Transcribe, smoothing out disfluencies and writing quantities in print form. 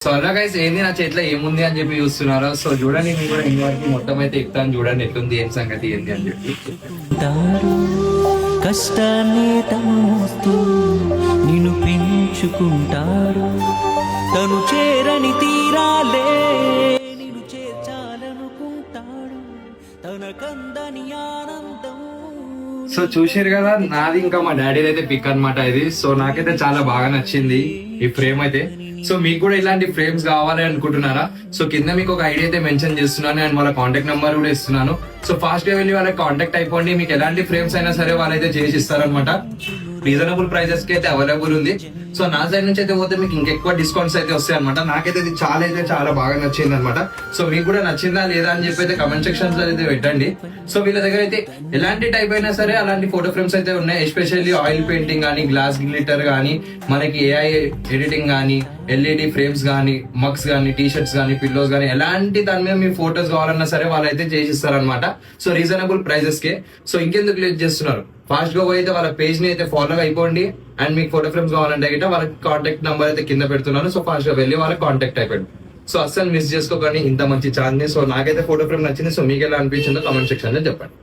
So అలా guys ఏంది నా చేతిలో ఏముంది అని చెప్పి చూస్తున్నారో. సో చూడండి మీరు కూడా ఇంతవరకు మొత్తం అయితే ఇస్తాను, చూడండి ఎట్లుంది ఏం సంగతి ఏంది అని చెప్పి. కష్టాన్ని తమోస్తూ నిన్ను పెంచుకుంటాడు, తను చేరని తీరాలే నిన్ను చేర్చాలనుకుంటాడు, తన కందని ఆనందం. సో చూసారు కదా, నాది ఇంకా మా డాడీ అయితే పిక్ అన్నమాట ఇది. సో నాకైతే చాలా బాగా నచ్చింది ఈ ఫ్రేమ్ అయితే. సో మీకు కూడా ఇలాంటి ఫ్రేమ్స్ కావాలి అనుకుంటున్నారా? సో కింద మీకు ఒక ఐడియా అయితే మెన్షన్ చేస్తున్నాను అండ్ వాళ్ళ కాంటాక్ట్ నెంబర్ కూడా ఇస్తున్నాను. సో ఫాస్ట్ గా వెళ్ళి వాళ్ళకి కాంటాక్ట్ అయిపోండి. మీకు ఎలాంటి ఫ్రేమ్స్ అయినా సరే వాళ్ళైతే చేసి ఇస్తారనమాట. రీజనబుల్ ప్రైజెస్ కి అయితే అవైలబుల్ ఉంది. సో నా సైడ్ నుంచి అయితే పోతే మీకు ఇంకెక్కువ డిస్కౌంట్స్ అయితే వస్తాయి అనమాట. నాకైతే ఇది చాలా బాగా నచ్చింది అనమాట. సో మీకు కూడా నచ్చిందా లేదా అని చెప్పి అయితే కమెంట్ సెక్షన్స్ లో అయితే పెట్టండి. సో వీళ్ళ దగ్గర అయితే ఎలాంటి టైప్ అయినా సరే అలాంటి ఫోటో ఫ్రేమ్స్ అయితే ఉన్నాయి. ఎస్పెషల్లీ ఆయిల్ పెయింటింగ్ కానీ, గ్లాస్ గ్లిటర్ కానీ, మనకి ఏఐ ఎడిటింగ్ కానీ, ఎల్ఈడి ఫ్రేమ్స్ కానీ, మగ్స్ కానీ, టీ షర్ట్స్ కానీ, పిల్లోస్ కానీ, ఎలాంటి దాని మీద మీ ఫోటోస్ కావాలన్నా సరే వాళ్ళైతే చేసిస్తారనమాట. సో రీజనబుల్ ప్రైజెస్ కే. సో ఇంకెందుకు లేట్ చేస్తున్నారు, ఫాస్ట్ గా పోయితే వాళ్ళ పేజ్ ని అయితే ఫాలో అయిపోండి. అండ్ మీకు ఫోటో ఫ్రేమ్స్ కావాలంటే గిట్ట వాళ్ళ కాంటాక్ట్ నెంబర్ అయితే కింద పెడుతున్నాను. సో ఫాస్ట్ గా వెళ్ళి వాళ్ళకి కాంటాక్ట్ అయిపోండి. సో అస్సలు మిస్ చేసుకోకండి ఇంత మంచి ఛాన్స్ ని. సో నాకైతే ఫోటో ఫ్రేమ్ నచ్చింది. సో మీకు ఎలా అనిపించిందో కామెంట్ సెక్షన్ లో చెప్పండి.